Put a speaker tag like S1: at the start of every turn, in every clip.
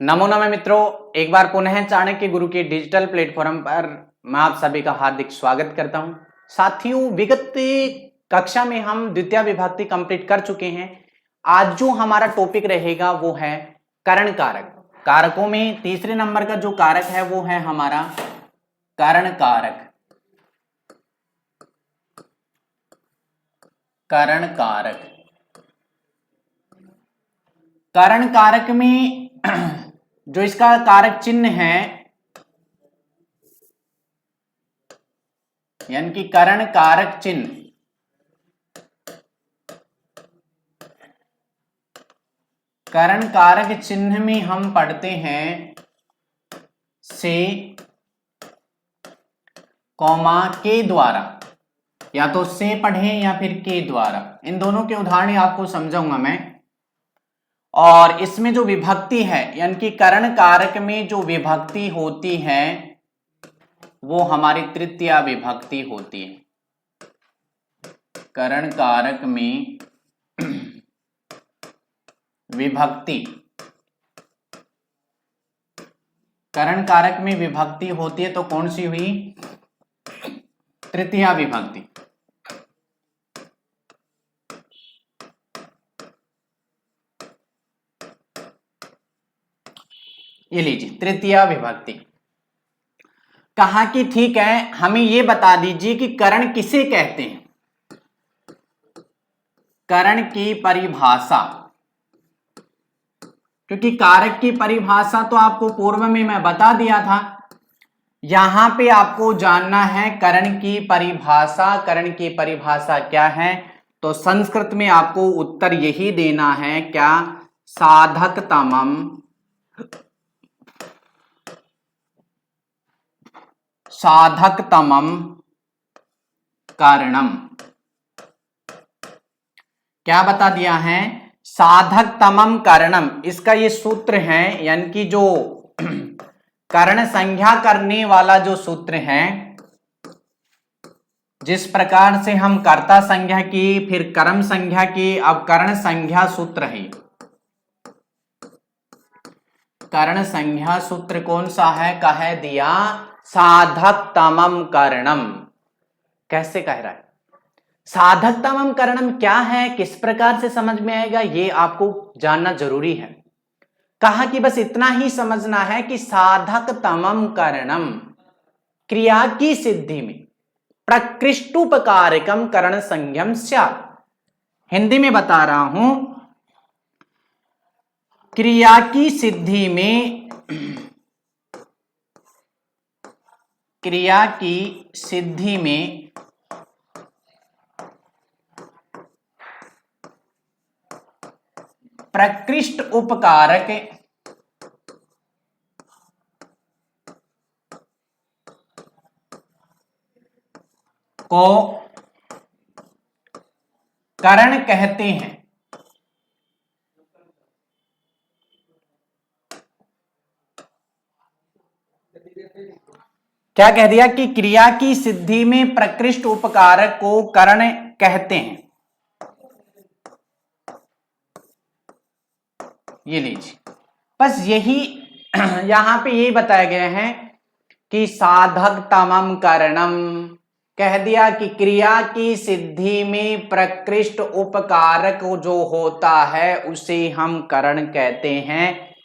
S1: नमो नमः मित्रों, एक बार पुनः चाणक्य गुरु के डिजिटल प्लेटफॉर्म पर मैं आप सभी का हार्दिक स्वागत करता हूं। साथियों, विगत कक्षा में हम द्वितीय विभक्ति कंप्लीट कर चुके हैं। आज जो हमारा टॉपिक रहेगा वो है करण कारक। कारकों में तीसरे नंबर का जो कारक है वो है हमारा करण कारक। करण कारक, करण कारक में जो इसका कारक चिन्ह है यानी कि करण कारक चिन्ह, करण कारक चिन्ह में हम पढ़ते हैं से, कॉमा के द्वारा, या तो से पढ़ें या फिर के द्वारा। इन दोनों के उदाहरण आपको समझाऊंगा मैं। और इसमें जो विभक्ति है यानी कि करण कारक में जो विभक्ति होती है वो हमारी तृतीया विभक्ति होती है। करण कारक में विभक्ति, करण कारक में विभक्ति होती है तो कौन सी हुई? तृतीया विभक्ति। ये लीजिए तृतीया विभक्ति। कहा कि ठीक है, हमें ये बता दीजिए कि करण किसे कहते हैं। करण की परिभाषा, क्योंकि कारक की परिभाषा तो आपको पूर्व में मैं बता दिया था। यहां पे आपको जानना है करण की परिभाषा। करण की परिभाषा क्या है? तो संस्कृत में आपको उत्तर यही देना है, क्या? साधकतमम, साधकतमम कारणम। क्या बता दिया है? साधकतमम कारणम। इसका ये सूत्र है, यानी कि जो कर्ण संज्ञा करने वाला जो सूत्र है, जिस प्रकार से हम कर्ता संज्ञा की, फिर कर्म संज्ञा की, अब कर्ण संज्ञा सूत्र है। कर्ण संज्ञा सूत्र कौन सा है? कह दिया साधकतमम कारणम। कैसे कह रहा है? साधकतमम कारणम क्या है, किस प्रकार से समझ में आएगा, ये आपको जानना जरूरी है। कहा कि बस इतना ही समझना है कि साधकतमम कारणम क्रिया की सिद्धि में प्रकृष्टोपकारकम करण संज्ञम स्यात्। हिंदी में बता रहा हूं, क्रिया की सिद्धि में, क्रिया की सिद्धि में प्रकृष्ट उपकारक को करण कहते हैं। क्या कह दिया? कि क्रिया की सिद्धि में प्रकृष्ट उपकारक को करण कहते हैं। ये लीजिए, बस यही यहां पे यही बताया गया है कि साधकतमम कारणम। कह दिया कि क्रिया की सिद्धि में प्रकृष्ट उपकारक जो होता है उसे हम करण कहते हैं।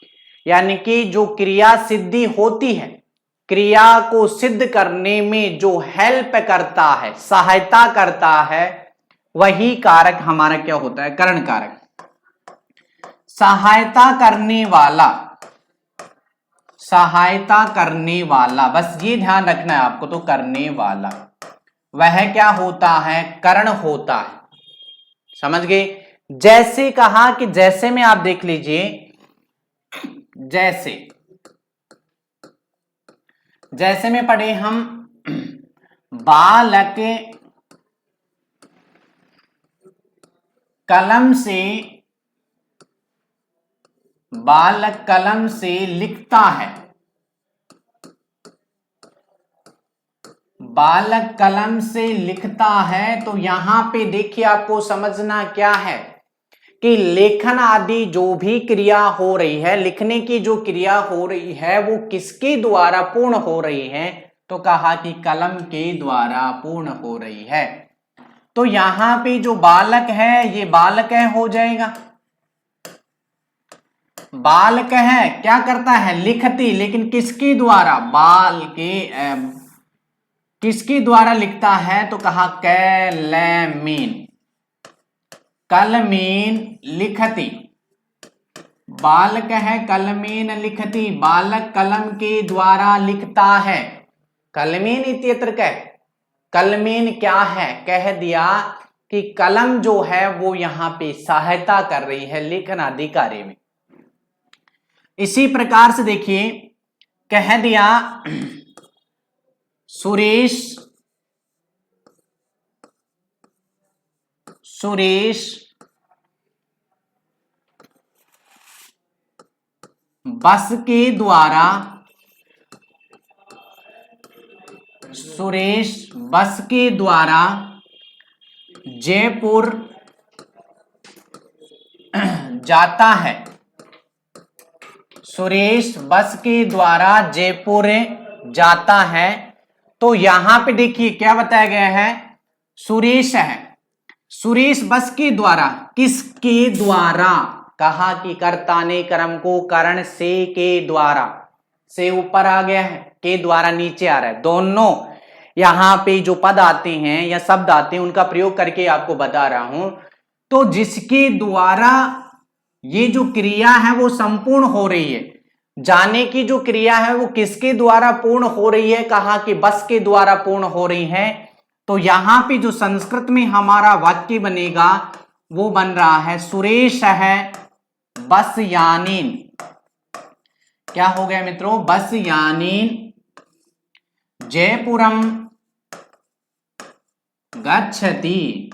S1: यानी कि जो क्रिया सिद्धि होती है, क्रिया को सिद्ध करने में जो हेल्प करता है, सहायता करता है, वही कारक हमारा क्या होता है? करण कारक। सहायता करने वाला, सहायता करने वाला, बस ये ध्यान रखना है आपको। तो करने वाला वह क्या होता है? करण होता है। समझ गए? जैसे कहा कि जैसे में आप देख लीजिए, जैसे, जैसे में पढ़े हम, बालक कलम से, बालक कलम से लिखता है। बालक कलम से लिखता है, तो यहां पे देखिए आपको समझना क्या है कि लेखन आदि जो भी क्रिया हो रही है, लिखने की जो क्रिया हो रही है वो किसके द्वारा पूर्ण हो रही है, तो कहा कि कलम के द्वारा पूर्ण हो रही है। तो यहां पे जो बालक है ये बालक है हो जाएगा, बालक है क्या करता है लिखती, लेकिन किसके द्वारा, बाल के किसके द्वारा लिखता है, तो कहा कैलमीन, कलमीन लिखती, बालक है कलमीन लिखती, बालक कलम के द्वारा लिखता है। कलमीन इत्यत्र कह, कलमीन क्या है, कह दिया कि कलम जो है वो यहां पे सहायता कर रही है लेखन आदि कार्य में। इसी प्रकार से देखिए कह दिया सुरेश बस के द्वारा, सुरेश बस के द्वारा जयपुर जाता है, सुरेश बस के द्वारा जयपुर जाता है। तो यहां पे देखिए क्या बताया गया है, सुरेश है, सुरेश बस के द्वारा, किसके द्वारा, कहा कि कर्ता ने कर्म को करण से के द्वारा, से ऊपर आ गया है, के द्वारा नीचे आ रहा है, दोनों यहां पे जो पद आते हैं या शब्द आते हैं उनका प्रयोग करके आपको बता रहा हूं। तो जिसके द्वारा ये जो क्रिया है वो संपूर्ण हो रही है, जाने की जो क्रिया है वो किसके द्वारा पूर्ण हो रही है, कहा कि बस के द्वारा पूर्ण हो रही है। तो यहां पे जो संस्कृत में हमारा वाक्य बनेगा वो बन रहा है सुरेश है बस यानीन, क्या हो गया मित्रों, बस यानीन जयपुरम गच्छति,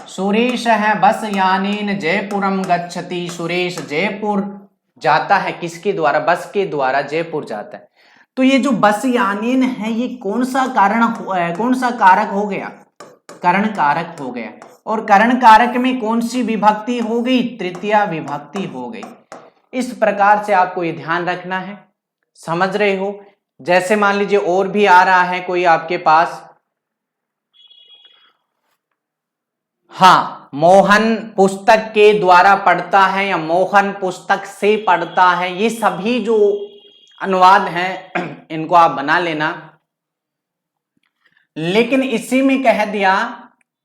S1: सुरेश है बस यानीन जयपुरम गच्छति, सुरेश जयपुर जाता है, किसके द्वारा, बस के द्वारा जयपुर जाता है। तो ये जो बस यानीन है ये कौन सा कारण, कौन सा कारक हो गया, करण कारक हो गया, और करण कारक में कौन सी विभक्ति हो गई, तृतीया विभक्ति हो गई। इस प्रकार से आपको ये ध्यान रखना है, समझ रहे हो। जैसे मान लीजिए और भी आ रहा है कोई आपके पास, हाँ मोहन पुस्तक के द्वारा पढ़ता है या मोहन पुस्तक से पढ़ता है, ये सभी जो अनुवाद हैं इनको आप बना लेना। लेकिन इसी में कह दिया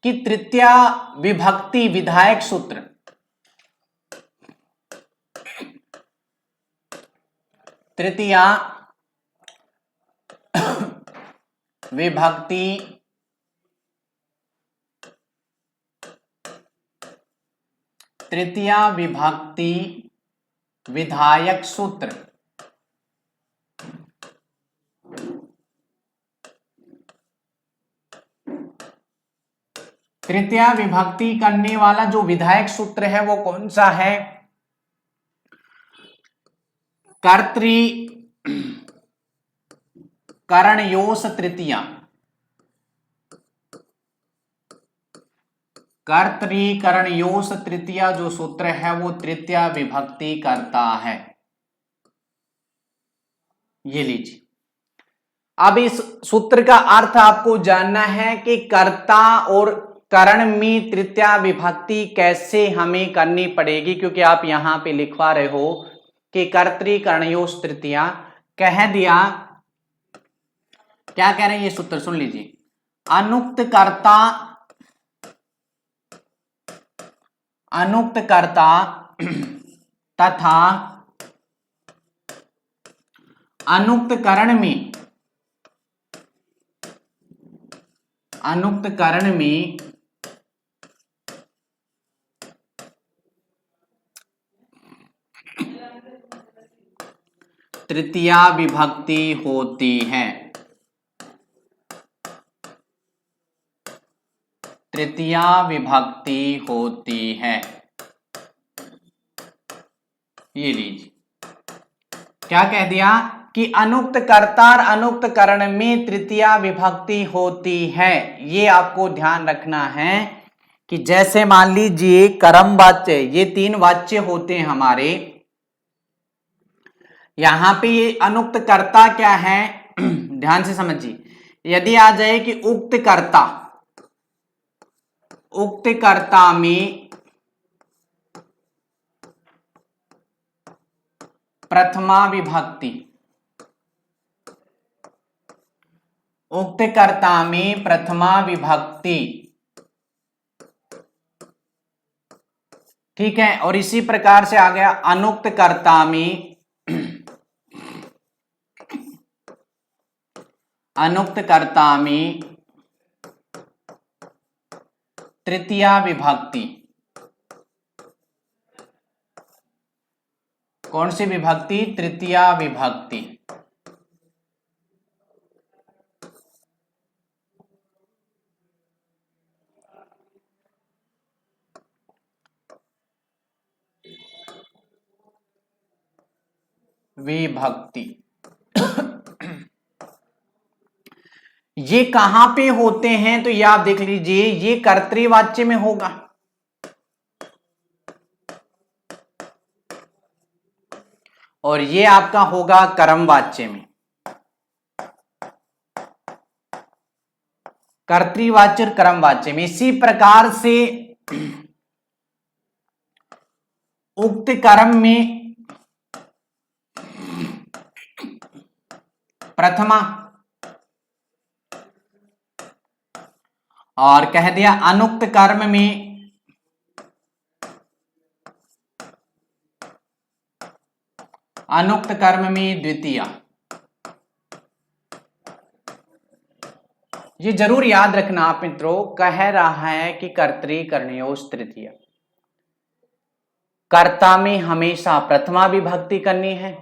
S1: कि तृतीया विभक्ति विधायक सूत्र, तृतीया विभक्ति तृतीया विभक्ति विधायक सूत्र, तृतीया विभक्ति करने वाला जो विधायक सूत्र है वो कौन सा है, कर्तृकरणयोस तृतीया, कर्तृकरणयोस तृतीया जो सूत्र है वो तृतीया विभक्ति करता है। ये लीजिए, अब इस सूत्र का अर्थ आपको जानना है कि कर्ता और करण में तृतीया विभक्ति कैसे हमें करनी पड़ेगी, क्योंकि आप यहां पे लिखवा रहे हो कि कर्तृकरणयोस तृतीया। कह दिया क्या कह रहे हैं ये सूत्र सुन लीजिए, अनुक्त कर्ता, अनुक्त कर्ता तथा अनुक्त करण में, अनुक्त करण में तृतीया विभक्ति होती है, तृतीया विभक्ति होती है। ये लीजिए क्या कह दिया कि अनुक्त कर्ता और अनुक्त करण में तृतीया विभक्ति होती है। ये आपको ध्यान रखना है कि जैसे मान लीजिए कर्म वाच्य, ये 3 वाच्य होते हैं हमारे, यहां पे ये अनुक्त कर्ता क्या है ध्यान से समझिए। यदि आ जाए कि उक्त कर्ता, उक्त कर्ता में प्रथमा विभक्ति, उक्त कर्ता में प्रथमा विभक्ति, ठीक है। और इसी प्रकार से आ गया अनुक्त कर्ता में, अनुक्त कर्ता में तृतीया विभक्ति। कौन सी विभक्ति? तृतीया विभक्ति। विभक्ति ये कहां पे होते हैं? तो ये आप देख लीजिए, ये कर्तृवाच्य में होगा, और ये आपका होगा कर्मवाच्य में। कर्तृवाच्य और कर्मवाच्य में। इसी प्रकार से उक्त कर्म में प्रथमा, और कह दिया अनुक्त कर्म में अनुक्त कर्म में द्वितीया। ये जरूर याद रखना आप मित्रों, कह रहा है कि कर्तृ कर्णयोस तृतीया, कर्ता में हमेशा प्रथमा विभक्ति करनी है।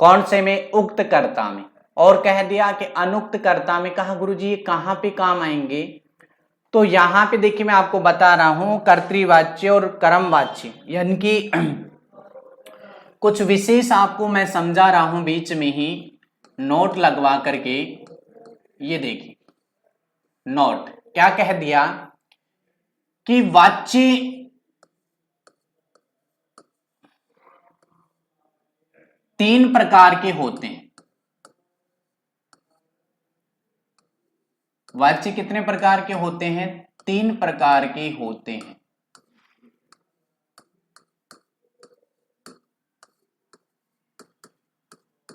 S1: कौन से में? उक्त कर्ता में। और कह दिया कि अनुक्त कर्ता में। कहा गुरुजी ये कहां पे काम आएंगे? तो यहां पे देखिए मैं आपको बता रहा हूं, कर्तृवाच्य और कर्मवाच्य, यानी कि कुछ विशेष आपको मैं समझा रहा हूं बीच में ही नोट लगवा करके। ये देखिए नोट क्या कह दिया कि वाच्य तीन प्रकार के होते हैं। वाच्य कितने प्रकार के होते हैं? 3 प्रकार के होते हैं।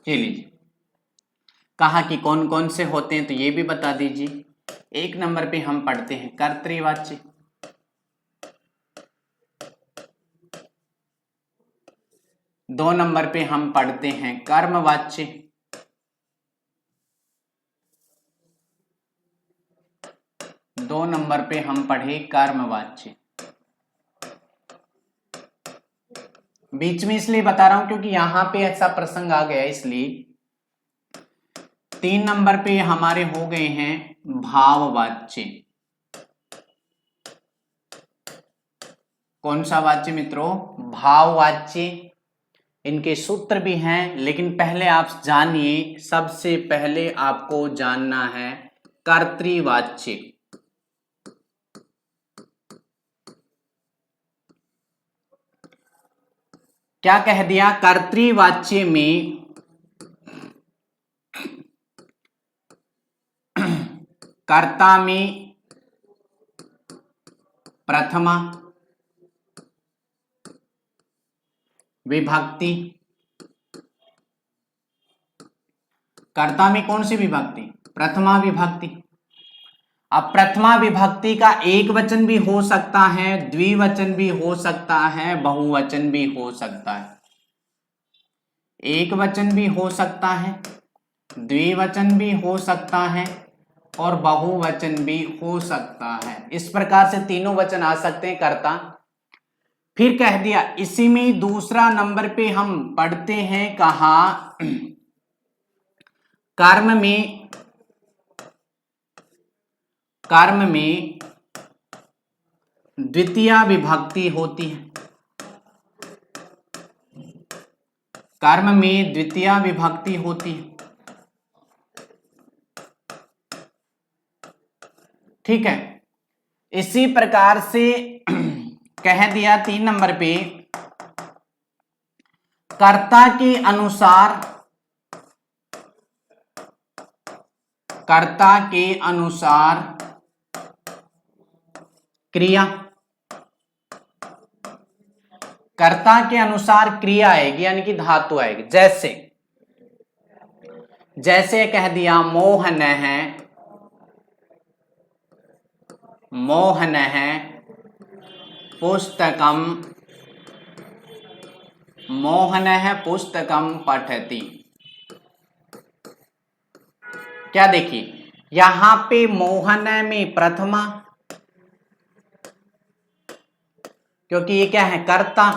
S1: चलिए कहा कि कौन कौन से होते हैं, तो ये भी बता दीजिए। 1 नंबर पे हम पढ़ते हैं कर्तृवाच्य, 2 नंबर पे हम पढ़ते हैं कर्मवाच्य, 2 नंबर पे हम पढ़े कर्मवाच्य। बीच में इसलिए बता रहा हूं क्योंकि यहां पे ऐसा प्रसंग आ गया, इसलिए 3 नंबर पे हमारे हो गए हैं भाववाच्य। कौन सा वाच्य मित्रों? भाववाच्य। इनके सूत्र भी हैं, लेकिन पहले आप जानिए, सबसे पहले आपको जानना है कर्तृवाच्य। क्या कह दिया? कर्तृवाच्य में कर्ता में प्रथमा विभक्ति। कर्ता में कौन सी विभक्ति? प्रथमा विभक्ति। अब प्रथमा विभक्ति का एक वचन भी हो सकता है, द्विवचन भी हो सकता है, बहुवचन भी हो सकता है। एक वचन भी हो सकता है, द्विवचन भी हो सकता है, और बहुवचन भी हो सकता है। इस प्रकार से तीनों वचन आ सकते हैं कर्ता। फिर कह दिया इसी में दूसरा नंबर पे हम पढ़ते हैं, कहा कर्म में द्वितीया विभक्ति होती है। कर्म में द्वितीया विभक्ति होती है, ठीक है। इसी प्रकार से कह दिया 3 नंबर पे, कर्ता के अनुसार, कर्ता के अनुसार क्रिया, कर्ता के अनुसार क्रिया आएगी यानी कि धातु आएगी। जैसे जैसे कह दिया मोहन है, मोहन है पुस्तकम, मोहन है पुस्तकम पठति। क्या देखिए यहां पे मोहन में प्रथमा, क्योंकि ये क्या है कर्ता,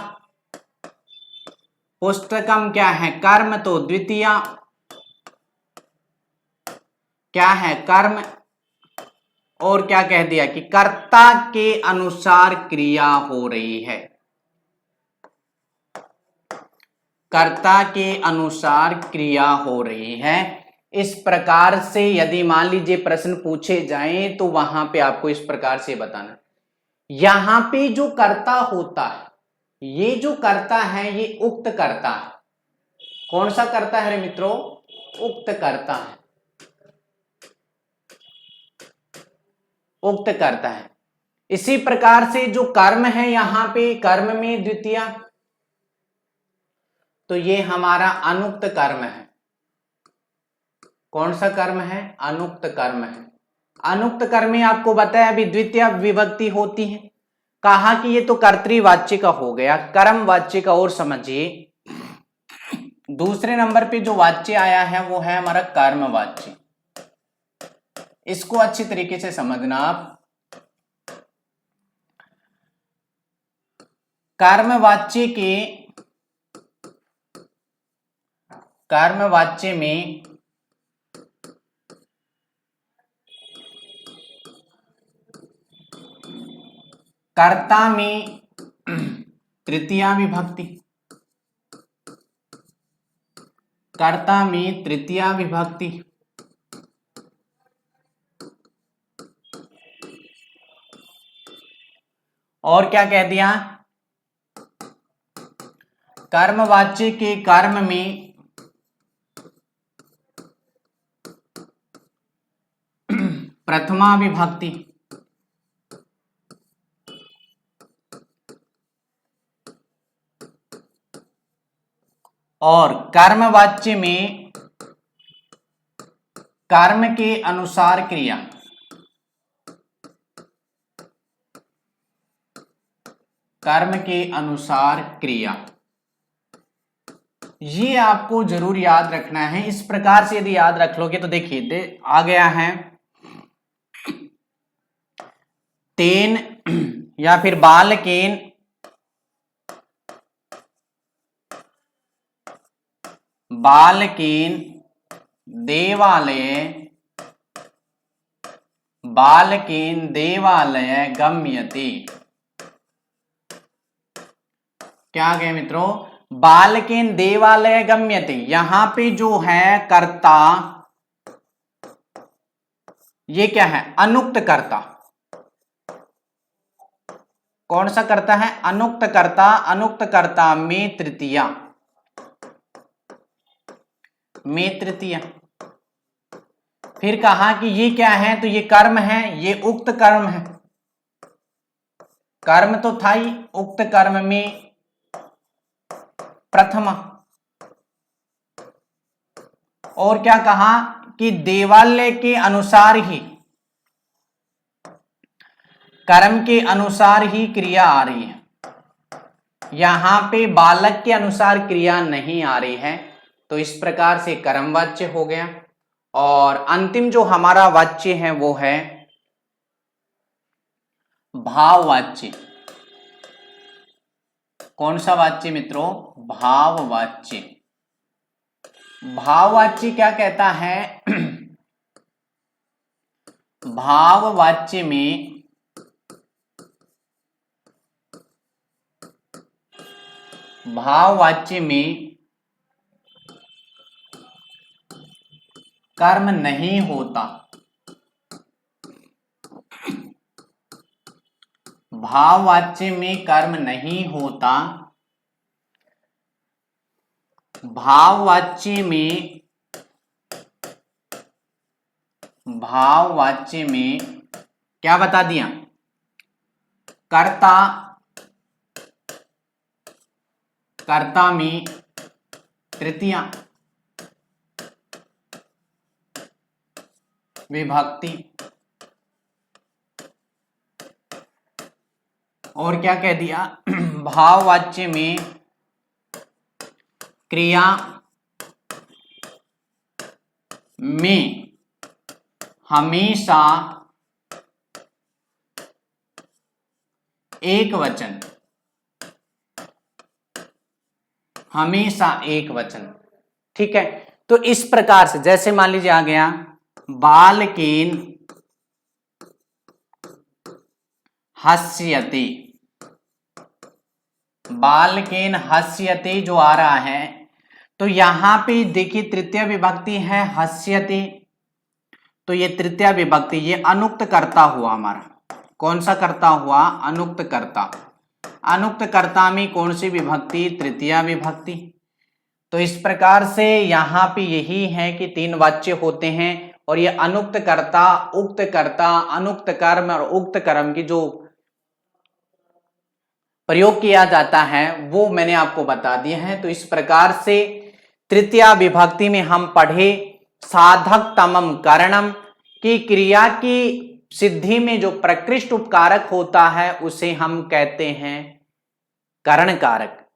S1: पुस्तकम क्या है कर्म, तो द्वितीया क्या है कर्म, और क्या कह दिया कि कर्ता के अनुसार क्रिया हो रही है, कर्ता के अनुसार क्रिया हो रही है। इस प्रकार से यदि मान लीजिए प्रश्न पूछे जाएं तो वहां पे आपको इस प्रकार से बताना, यहां पे जो कर्ता होता है, ये जो कर्ता है ये उक्त कर्ता है। कौन सा कर्ता है रे मित्रों? उक्त कर्ता है, उक्त कर्ता है। इसी प्रकार से जो कर्म है यहां पे कर्म में द्वितीया, तो ये हमारा अनुक्त कर्म है। कौन सा कर्म है? अनुक्त कर्म है। अनुक्त कर्म में आपको बताया अभी द्वितीय विभक्ति होती है। कहा कि ये तो कर्तृवाच्य का हो गया, कर्म वाच्य का और समझिए। दूसरे नंबर पे जो वाच्य आया है वो है हमारा कर्म वाच्य। इसको अच्छी तरीके से समझना आप। कर्म वाच्य के, कर्म वाच्य में कर्ता में तृतीया विभक्ति, कर्ता में तृतीया विभक्ति, और क्या कह दिया? कर्मवाच्य के कर्म में प्रथमा विभक्ति, और कर्मवाच्य में कर्म के अनुसार क्रिया, कर्म के अनुसार क्रिया। ये आपको जरूर याद रखना है। इस प्रकार से यदि याद रख लोगे तो देखिए आ गया है तेन या फिर बालकेन, बालकेन देवालय, बालकेन देवालय गम्यते। क्या गए मित्रों? बालकेन देवालय गम्यते। यहां पे जो है कर्ता, ये क्या है? अनुक्त कर्ता। कौन सा कर्ता है? अनुक्त कर्ता। अनुक्त कर्ता में तृतीया, में तृतीया। फिर कहा कि ये क्या है? तो ये कर्म है, ये उक्त कर्म है। कर्म तो था ही, उक्त कर्म में प्रथमा। और क्या कहा कि देवालय के अनुसार ही, कर्म के अनुसार ही क्रिया आ रही है। यहां पे बालक के अनुसार क्रिया नहीं आ रही है, तो इस प्रकार से कर्म वाच्य हो गया। और अंतिम जो हमारा वाच्य है वो है भाववाच्य। कौन सा वाच्य मित्रों? भाववाच्य। भाववाच्य क्या कहता है? भाववाच्य में भाववाच्य में कर्म नहीं होता, भाववाच्य में कर्म नहीं होता, भाववाच्य में क्या बता दिया, कर्ता में तृतीया विभक्ति, और क्या कह दिया, भाववाच्य में क्रिया में हमेशा एक वचन, हमेशा एक वचन। ठीक है, तो इस प्रकार से जैसे मान लीजिए आ गया बालकेन हस्यते, बालकेन हस्यते जो आ रहा है, तो यहां पे देखिए तृतीय विभक्ति है हस्यते, तो ये तृतीय विभक्ति, ये अनुक्त कर्ता हुआ हमारा, कौन सा कर्ता हुआ, अनुक्त कर्ता। अनुक्त कर्ता में कौन सी विभक्ति, तृतीय विभक्ति। तो इस प्रकार से यहां पे यही है कि तीन वाच्य होते हैं, और ये अनुक्त कर्ता, उक्त कर्ता, अनुक्त कर्म और उक्त कर्म की जो प्रयोग किया जाता है वो मैंने आपको बता दिया है। तो इस प्रकार से तृतीय विभक्ति में हम पढ़े साधक तमम करणम की क्रिया की सिद्धि में जो प्रकृष्ट उपकारक होता है उसे हम कहते हैं करण कारक।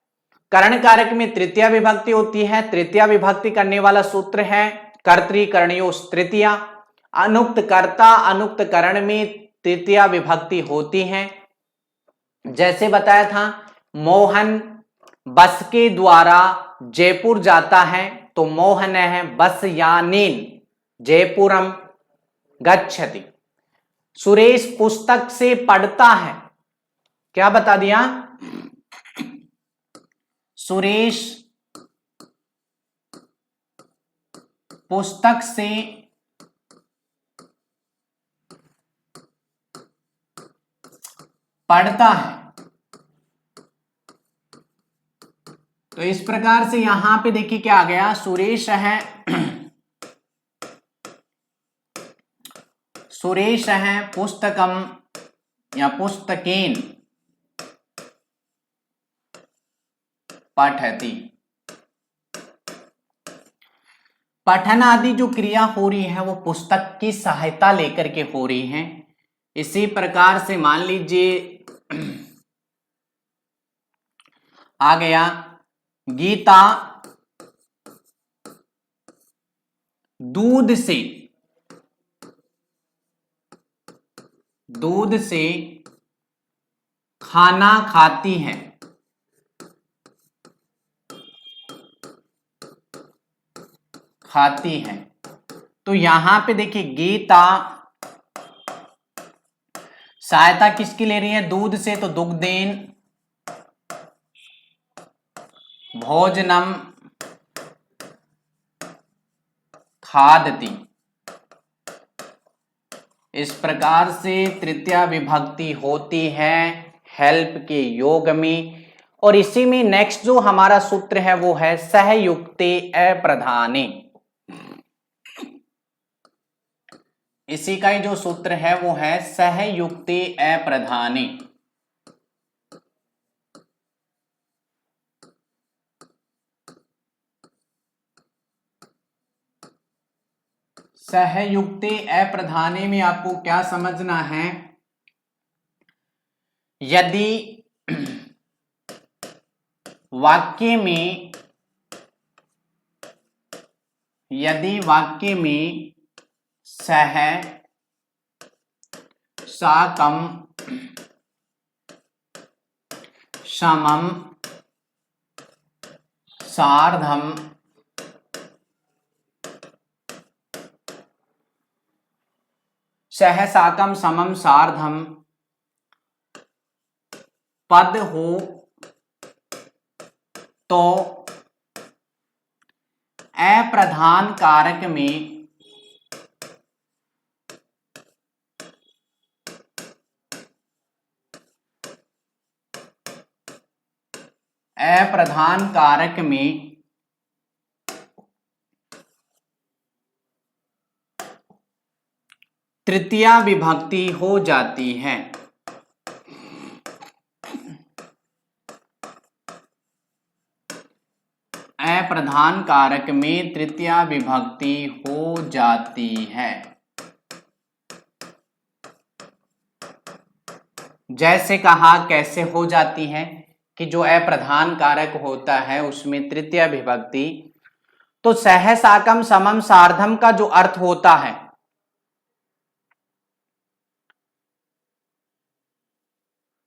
S1: करण कारक में तृतीय विभक्ति होती है, तृतीय विभक्ति करने वाला सूत्र है कर्तृकरणयोः तृतीया। अनुक्त कर्ता अनुक्त करण में तृतीय विभक्ति होती है। जैसे बताया था मोहन बस के द्वारा जयपुर जाता है, तो मोहन है बस यानेन जयपुरम गच्छति। सुरेश पुस्तक से पढ़ता है, क्या बता दिया, सुरेश पुस्तक से पढ़ता है। तो इस प्रकार से यहां पे देखिए क्या आ गया, सुरेश है सुरेश है पुस्तकम या पुस्तकेन पठति। पठन आदि जो क्रिया हो रही है वो पुस्तक की सहायता लेकर के हो रही है। इसी प्रकार से मान लीजिए आ गया गीता दूध से खाना खाती है। तो यहां पे देखिए गीता सहायता किसकी ले रही है, दूध से, तो दुग्धेन भोजनम खादति। इस प्रकार से तृतीय विभक्ति होती है हेल्प के योग में। और इसी में नेक्स्ट जो हमारा सूत्र है वो है सहयुक्ते अप्रधाने। इसी का ही जो सूत्र है वो है सहयुक्ते अप्रधाने। सहयुक्ते अप्रधाने में आपको क्या समझना है, यदि वाक्य में सह साकम समम सार्धम सह साकम समम सार्धम पद हो तो अप्रधान कारक में अप्रधान कारक में तृतीया विभक्ति हो जाती है। अप्रधान कारक में तृतीया विभक्ति हो जाती है। जैसे कहा कैसे हो जाती है कि जो अप्रधान कारक होता है उसमें तृतीया विभक्ति, तो सह साकम समम सार्धम का जो अर्थ होता है,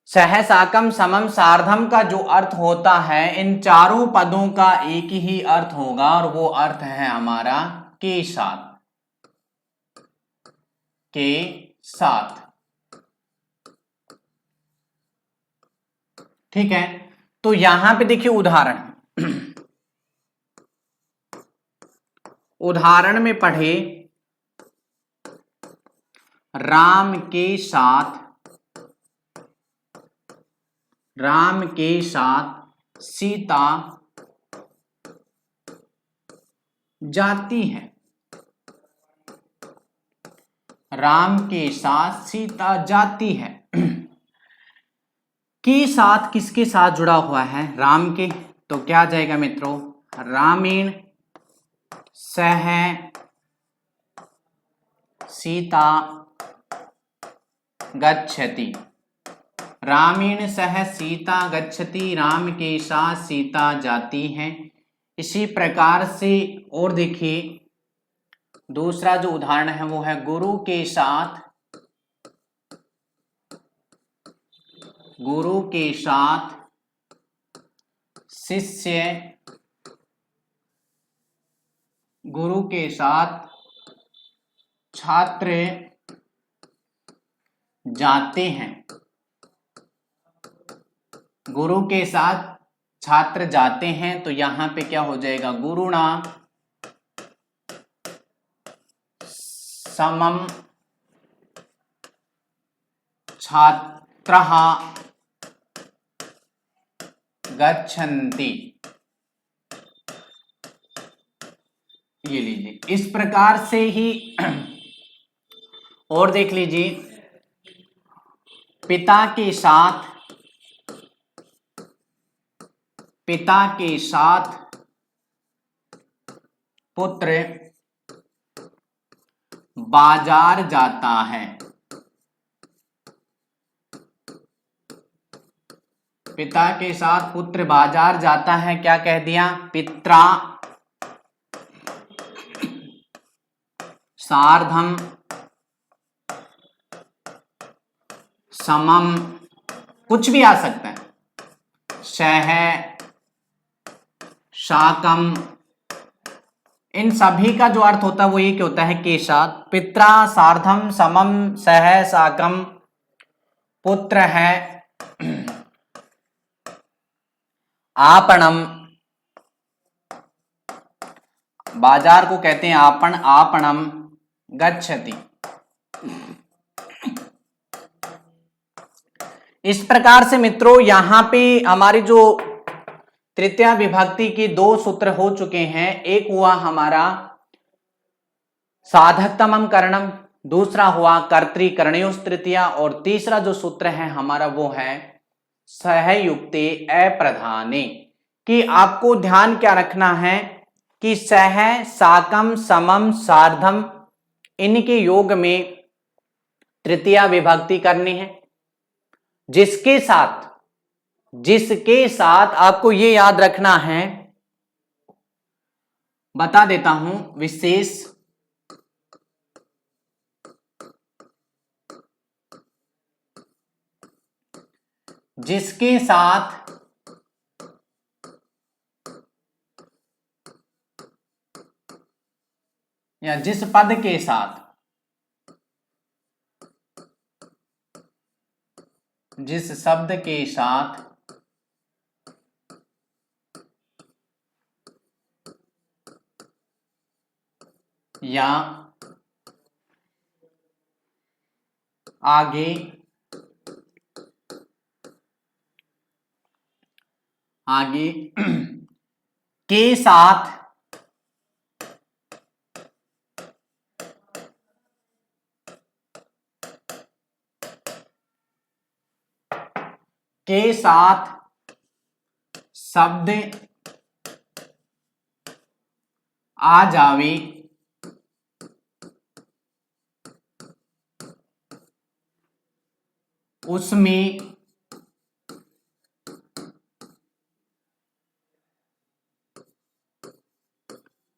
S1: सह साकम समम सार्धम का जो अर्थ होता है, इन चारों पदों का एक ही अर्थ होगा और वो अर्थ है हमारा के साथ, के साथ। ठीक है, तो यहां पे देखिए उदाहरण, उदाहरण में पढ़े राम के साथ, राम के साथ सीता जाती है। राम के साथ सीता जाती है। के साथ किसके साथ जुड़ा हुआ है? राम के, तो क्या आ जाएगा मित्रों? रामेण सह सीता गच्छति। रामेण सह सीता गच्छति, राम के साथ सीता जाती है। इसी प्रकार से और देखिए दूसरा जो उदाहरण है वो है गुरु के साथ, गुरु के साथ शिष्य, गुरु के साथ छात्र जाते हैं। गुरु के साथ छात्र जाते हैं, तो यहां पे क्या हो जाएगा? गुरुणा समम छात्रः गच्छन्ति। ये लीजिए, इस प्रकार से ही और देख लीजिए, पिता के साथ, पिता के साथ पुत्र बाजार जाता है। पिता के साथ पुत्र बाजार जाता है, क्या कह दिया? पित्रा सार्धम समम, कुछ भी आ सकता है, सह शाकम, इन सभी का जो अर्थ होता है वो एक होता है के साथ। पित्रा सार्धम समम सह साकम, पुत्र है। आपणम, बाजार को कहते हैं आपन, आपणम गच्छति। इस प्रकार से मित्रों यहां पे हमारी जो तृतीया विभक्ति की दो सूत्र हो चुके हैं। एक हुआ हमारा साधकतमम करणम, दूसरा हुआ कर्तृकरणयोस् तृतीया, और तीसरा जो सूत्र है हमारा वो है सहयुक्ते अप्रधाने। कि आपको ध्यान क्या रखना है कि सह साकम समम सार्धम इनके योग में तृतीया विभक्ति करनी है, जिसके साथ, जिसके साथ आपको ये याद रखना है, बता देता हूं, विशेष जिसके साथ या जिस पद के साथ, जिस शब्द के साथ या आगे आगे के साथ शब्द आ जावे उसमें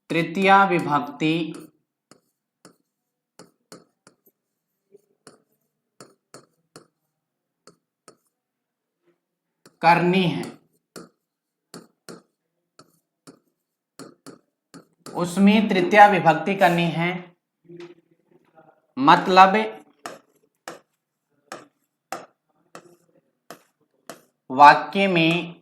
S1: तृतीया विभक्ति करनी है। उसमें तृतीया विभक्ति करनी है, मतलब वाक्य में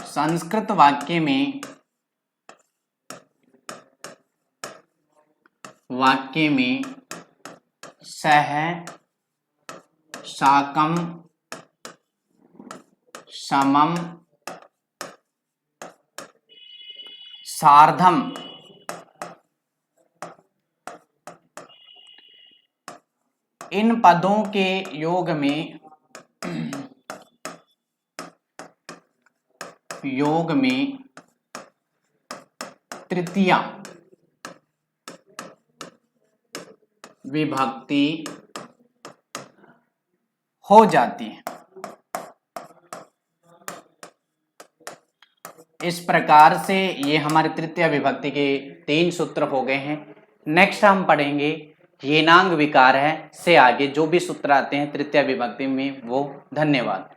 S1: संस्कृत वाक्य में सह साकम समम सार्धम इन पदों के योग में तृतीया विभक्ति हो जाती है। इस प्रकार से ये हमारे तृतीया विभक्ति के 3 सूत्र हो गए हैं। नेक्स्ट हम पढ़ेंगे येनांग विकार है से आगे जो भी सूत्र आते हैं तृतीया विभक्ति में वो। धन्यवाद।